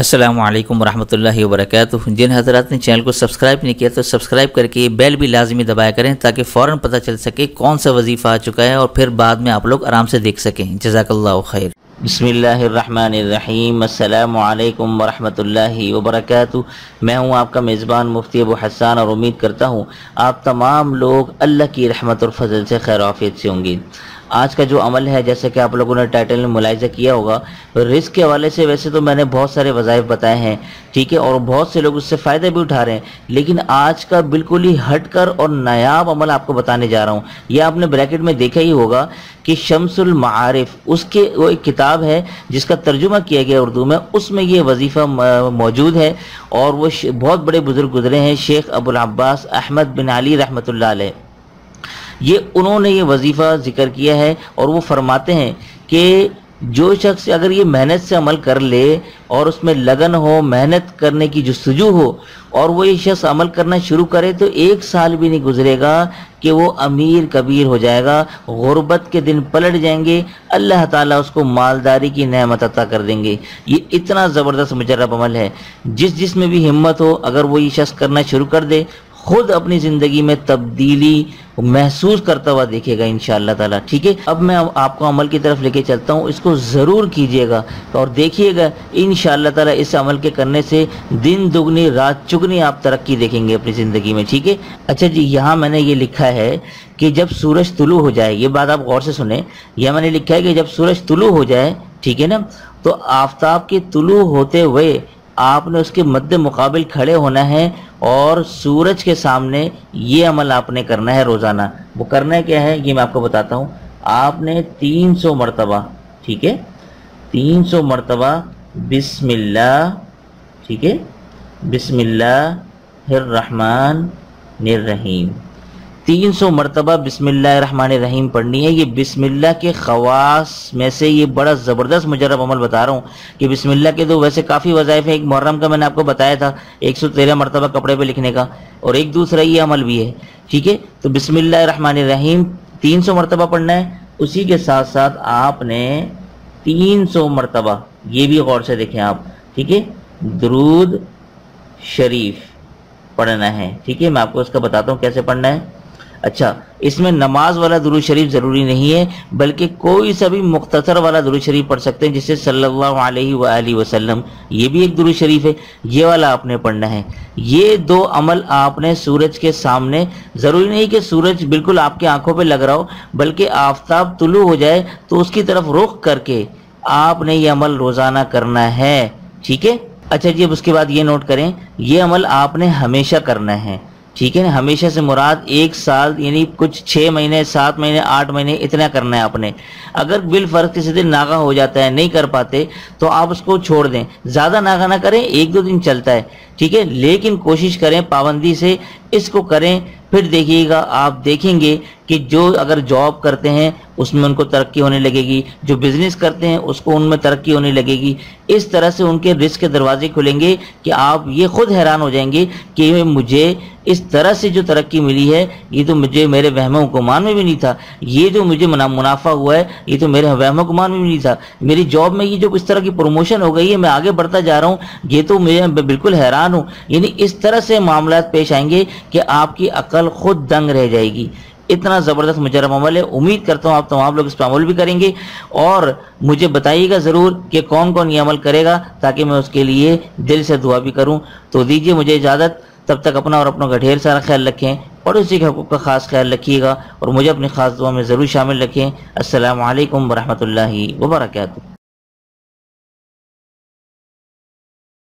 अस्सलाम वालेकुम वरहमतुल्लाहि वबरकातुहू। जिन हज़रात ने चैनल को सब्सक्राइब नहीं किया तो सब्सक्राइब करके बेल भी लाजमी दबाया करें ताकि फ़ौरन पता चल सके कौन सा वजीफ़ा आ चुका है और फिर बाद में आप लोग आराम से देख सकें। जज़ाकल्लाह ओ खैर। बिस्मिल्लाहिर्रहमानिर्रहीम। अस्सलामु अलैकुम वरहमतुल्लाहि वबरकातुहू। मैं हूँ आपका मेज़बान मुफ्ती अबू हसन और उम्मीद करता हूँ आप तमाम लोग अल्लाह की रहमत और फजल से खैर आफियत से होंगे। आज का जो अमल है, जैसे कि आप लोगों ने टाइटल में मुलाहिज़ा किया होगा, रिस्क के हवाले से वैसे तो मैंने बहुत सारे वज़ाइफ बताए हैं, ठीक है, और बहुत से लोग उससे फ़ायदे भी उठा रहे हैं, लेकिन आज का बिल्कुल ही हटकर और नायाब अमल आपको बताने जा रहा हूँ। यह आपने ब्रैकेट में देखा ही होगा कि शम्सुल मारिफ, उसके वो एक किताब है जिसका तर्जुमा किया गया उर्दू में, उसमें ये वजीफ़ा मौजूद है और वो बहुत बड़े बुजुर्ग गुजरे हैं, शेख अबुल अब्बास अहमद बिन अली रहमतुल्लाह अलैह। ये उन्होंने ये वजीफ़ा जिक्र किया है और वो फरमाते हैं कि जो शख्स अगर ये मेहनत से अमल कर ले और उसमें लगन हो, मेहनत करने की जुस्तजू हो और वो ये शख्स अमल करना शुरू करे तो 1 साल भी नहीं गुजरेगा कि वो अमीर कबीर हो जाएगा, गुर्बत के दिन पलट जाएंगे, अल्लाह ताला उसको मालदारी की नेमत अता कर देंगे। ये इतना ज़बरदस्त मुजर्रब अमल है, जिसमें भी हिम्मत हो अगर वो ये शख्स करना शुरू कर दे, खुद अपनी ज़िंदगी में तब्दीली महसूस करता हुआ देखेगा इंशाअल्लाह ताला। ठीक है, अब मैं आपको अमल की तरफ लेके चलता हूँ, इसको ज़रूर कीजिएगा और देखिएगा इंशाअल्लाह ताला इस अमल के करने से दिन दुगनी रात चुगनी आप तरक्की देखेंगे अपनी ज़िंदगी में। ठीक है, अच्छा जी, यहाँ मैंने ये लिखा है कि जब सूरज तुलू हो जाए, ये बात आप गौर से सुने, यह मैंने लिखा है कि जब सूरज तुलू हो जाए, ठीक है ना, तो आफताब के तुलू होते हुए आपने उसके मद्दे मुकाबिल खड़े होना है और सूरज के सामने ये अमल आपने करना है रोज़ाना। वो करना है क्या है ये मैं आपको बताता हूँ। आपने 300 मरतबा, ठीक है, 300 मरतबा बिस्मिल्लाह, ठीक है, बिस्मिल्लाहिर्रहमानिर्रहीम, 300 मरतबा बिस्मिल्लाहिर्रहमानिर्रहीम पढ़नी है। ये बिस्मिल्लाह के ख़वास में से ये बड़ा ज़बरदस्त मुजर्रब अमल बता रहा हूँ कि बिस्मिल्लाह के तो वैसे काफ़ी वज़ाइफ है। एक मुहर्रम का मैंने आपको बताया था 113 मरतबा कपड़े पे लिखने का, और एक दूसरा ये अमल भी है। ठीक है, तो बिस्मिल्लाहिर्रहमानिर्रहीम 300 मरतबा पढ़ना है। उसी के साथ साथ आपने 300 मरतबा, ये भी गौर से देखें आप, ठीक है, दुरूद शरीफ पढ़ना है। ठीक है, मैं आपको इसका बताता हूँ कैसे पढ़ना है। अच्छा, इसमें नमाज वाला दुरूद शरीफ ज़रूरी नहीं है, बल्कि कोई सा भी मुख्तसर वाला दुरूद शरीफ पढ़ सकते हैं, जिससे सल्लल्लाहु अलैहि वसल्लम, ये भी एक दुरूद शरीफ है, ये वाला आपने पढ़ना है। ये 2 अमल आपने सूरज के सामने, ज़रूरी नहीं कि सूरज बिल्कुल आपके आंखों पे लग रहा हो, बल्कि आफताब तुलू हो जाए तो उसकी तरफ रुख करके आपने ये अमल रोज़ाना करना है। ठीक है, अच्छा जी, अब उसके बाद ये नोट करें, ये अमल आपने हमेशा करना है। ठीक है ना, हमेशा से मुराद 1 साल यानी कुछ 6 महीने, 7 महीने, 8 महीने इतना करना है आपने। अगर बिल फर्ज किसी दिन नागा हो जाता है, नहीं कर पाते, तो आप उसको छोड़ दें, ज़्यादा नागा ना करें, 1-2 दिन चलता है, ठीक है, लेकिन कोशिश करें पाबंदी से इसको करें। फिर देखिएगा, आप देखेंगे कि जो अगर जॉब करते हैं उसमें उनको तरक्की होने लगेगी, जो बिज़नेस करते हैं उसको उनमें तरक्की होने लगेगी। इस तरह से उनके रिस्क के दरवाजे खुलेंगे कि आप ये खुद हैरान हो जाएंगे कि मुझे इस तरह से जो तरक्की मिली है, ये तो मुझे मेरे वहमो गुमान में भी नहीं था, ये जो मुझे मुनाफा हुआ है ये तो मेरे वहमो गुमान में भी नहीं था, मेरी जॉब में ये जो इस तरह की प्रमोशन हो गई है, मैं आगे बढ़ता जा रहा हूँ, ये तो मैं बिल्कुल हैरान हूँ। यानी इस तरह से मामलात पेश आएंगे कि आपकी अकल खुद दंग रह जाएगी। इतना ज़बरदस्त मुजर्रब अमल है। उम्मीद करता हूँ आप तमाम लोग इस पर अमल भी करेंगे और मुझे बताइएगा ज़रूर कि कौन कौन ये अमल करेगा, ताकि मैं उसके लिए दिल से दुआ भी करूँ। तो दीजिए मुझे इजाज़त, तब तक अपना और अपनों का ढेर सारा ख्याल रखें, पड़ोसी के हक़ूक़ का ख़ास ख्याल रखिएगा और मुझे अपनी ख़ास दुआ में ज़रूर शामिल रखें। अस्सलामु अलैकुम वरहमतुल्लाहि वबरकातुहू।